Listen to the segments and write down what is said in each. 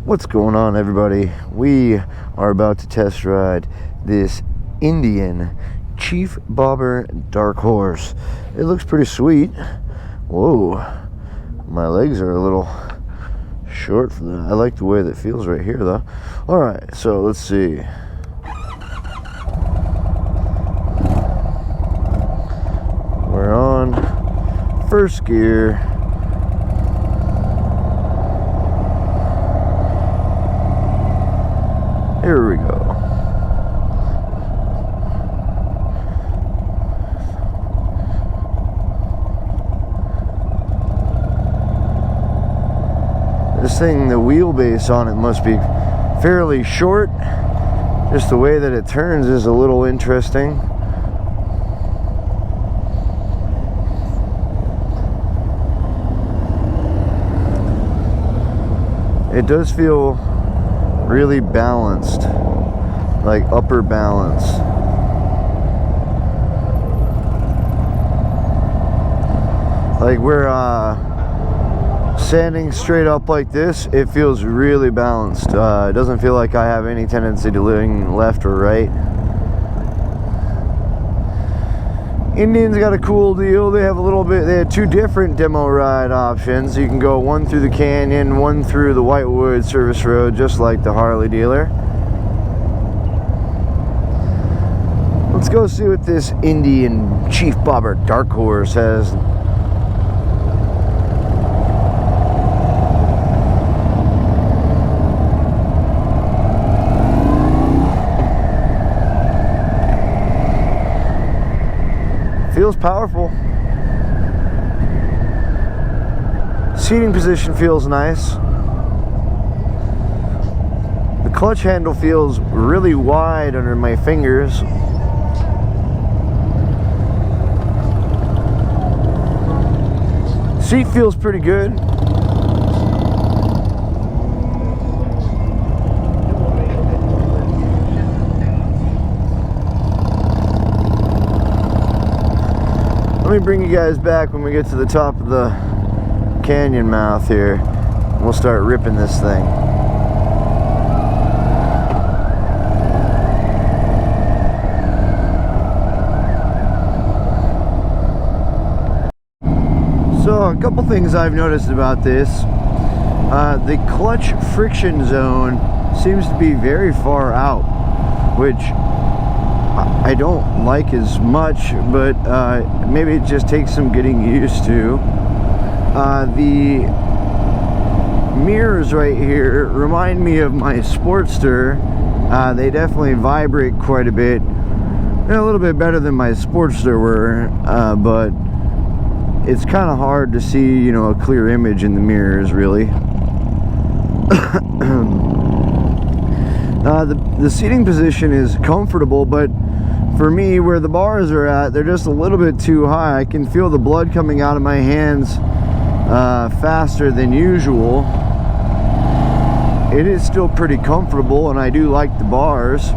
What's going on, everybody? We are about to test ride this Indian Chief Bobber Darkhorse. It looks pretty sweet. Whoa, my legs are a little short for that. I like the way that feels right here, though. All right, so let's see. We're on first gear. Here we go. This thing, the wheelbase on it must be fairly short. Just the way that it turns is a little interesting. It does feel really balanced, like upper balance. Like we're standing straight up like this, it feels really balanced. It doesn't feel like I have any tendency to lean left or right. Indian's got a cool deal. They had two different demo ride options. You can go one through the canyon, one through the Whitewood service road, just like the Harley dealer. Let's go see what this Indian Chief Bobber Darkhorse has. Feels powerful. Seating position feels nice. The clutch handle feels really wide under my fingers. Seat feels pretty good. Let me bring you guys back when we get to the top of the canyon mouth here. We'll start ripping this thing. So a couple things I've noticed about this. The clutch friction zone seems to be very far out, which I don't like as much, but maybe it just takes some getting used to. The mirrors right here remind me of my Sportster. They definitely vibrate quite a bit. They're a little bit better than my Sportster were, but it's kind of hard to see, you know, a clear image in the mirrors, really. The seating position is comfortable, but for me, where the bars are at, they're just a little bit too high. I can feel the blood coming out of my hands faster than usual. It is still pretty comfortable, and I do like the bars.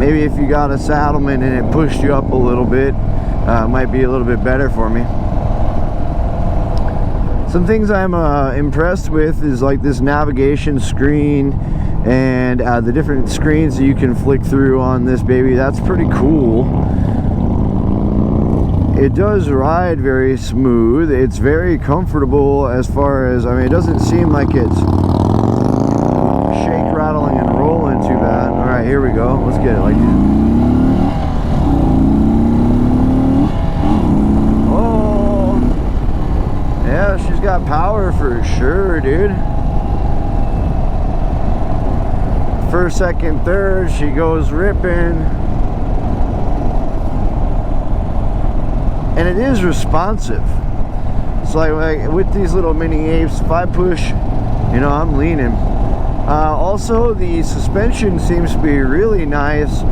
Maybe if you got a Saddleman and it pushed you up a little bit, it might be a little bit better for me. Some things I'm impressed with is like this navigation screen and the different screens that you can flick through on this baby. That's pretty cool. It does ride very smooth. It's very comfortable as far as, I mean, it doesn't seem like it's shake, rattling, and rolling too bad. All right, here we go. Let's get it like this. Oh, yeah, she's got power for sure, dude. First, second, third, she goes ripping. And it is responsive. It's like with these little mini apes, if I push, you know, I'm leaning. Also, the suspension seems to be really nice.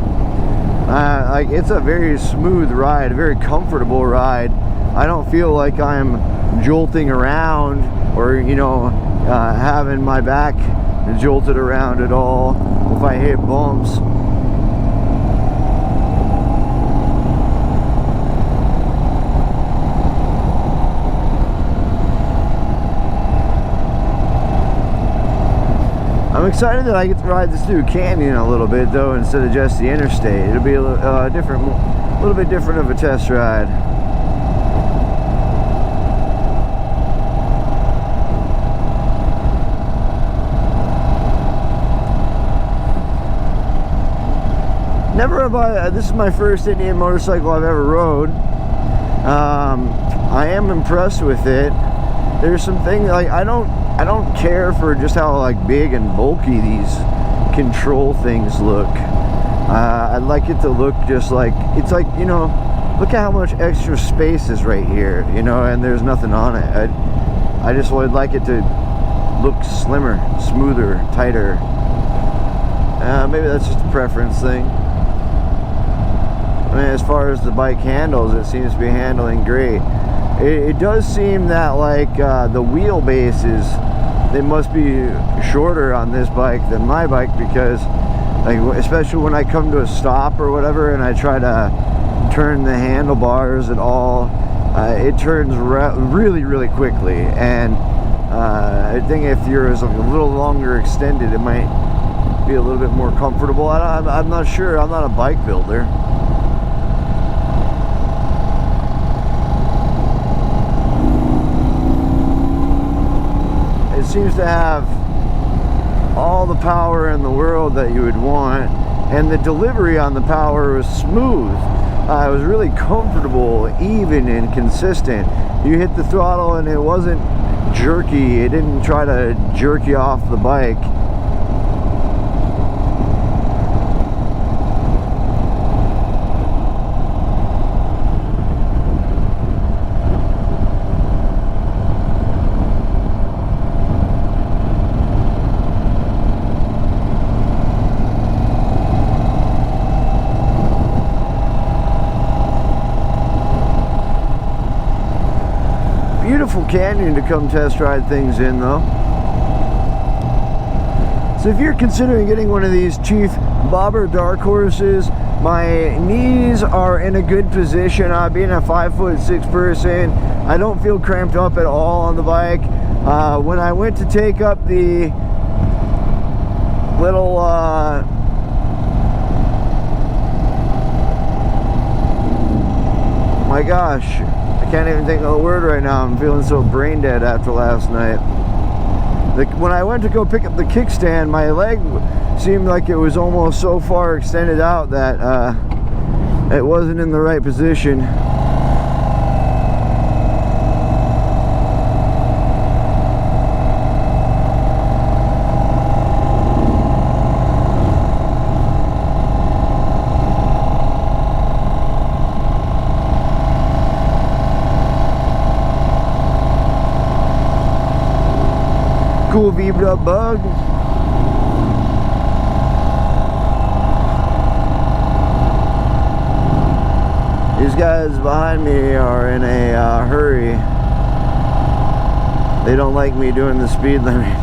Like it's a very smooth ride, a very comfortable ride. I don't feel like I'm jolting around or, you know, having my back jolted around at all if I hit bumps. I'm excited that I get to ride this through canyon a little bit though, instead of just the interstate. It'll be a little bit different of a test ride. Never have I, this is my first Indian motorcycle I've ever rode. I am impressed with it. There's some things like I don't care for just how like big and bulky these control things look. I'd like it to look just like, it's like, you know, look at how much extra space is right here, you know, and there's nothing on it. I just would like it to look slimmer, smoother, tighter. Maybe that's just a preference thing. I mean, as far as the bike handles, it seems to be handling great. It does seem that like the wheelbases, they must be shorter on this bike than my bike, because like, especially when I come to a stop or whatever and I try to turn the handlebars at all, it turns really quickly. And I think if yours is a little longer extended, it might be a little bit more comfortable. I'm not sure. I'm not a bike builder. It seems to have all the power in the world that you would want, and the delivery on the power was smooth. It was really comfortable, even and consistent. You hit the throttle and it wasn't jerky. It didn't try to jerk you off the bike. Beautiful canyon to come test ride things in though. So if you're considering getting one of these Chief Bobber Darkhorses, my knees are in a good position. Being a 5'6" person, I don't feel cramped up at all on the bike. When I went to take up the little my gosh, I can't even think of the word right now. I'm feeling so brain dead after last night. When I went to go pick up the kickstand, my leg seemed like it was almost so far extended out that it wasn't in the right position. Cool beeped up bug. These guys behind me are in a hurry. They don't like me doing the speed limit.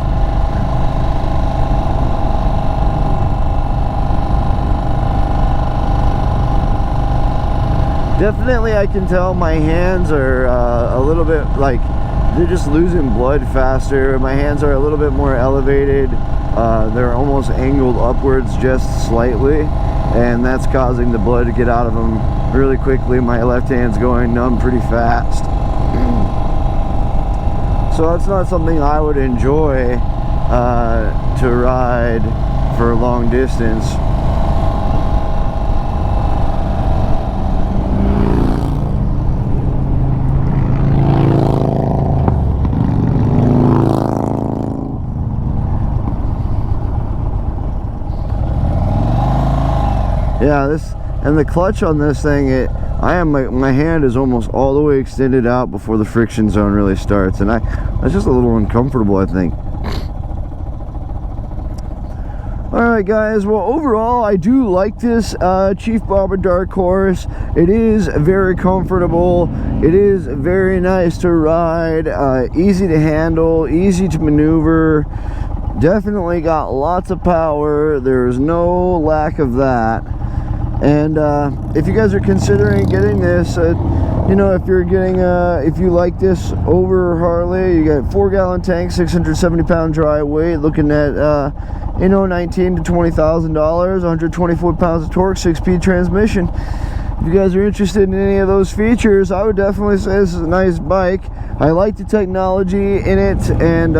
Definitely I can tell my hands are a little bit like, they're just losing blood faster. My hands are a little bit more elevated. They're almost angled upwards just slightly, and that's causing the blood to get out of them really quickly. My left hand's going numb pretty fast. So that's not something I would enjoy to ride for a long distance. Yeah, this and the clutch on this thing, my hand is almost all the way extended out before the friction zone really starts, and that's just a little uncomfortable, I think. Alright guys, well overall I do like this Chief Bobber Darkhorse. It is very comfortable, it is very nice to ride, easy to handle, easy to maneuver, definitely got lots of power, there's no lack of that. And if you guys are considering getting this, you know, if you're getting if you like this over Harley, you got 4-gallon tank, 670-pound dry weight, looking at you know, $19,000 to $20,000, 120 foot-pounds of torque, 6-speed transmission. If you guys are interested in any of those features, I would definitely say this is a nice bike. I like the technology in it, and it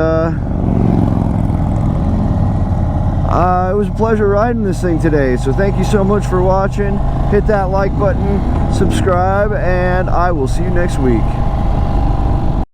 was a pleasure riding this thing today. So thank you so much for watching. Hit that like button, subscribe, and I will see you next week.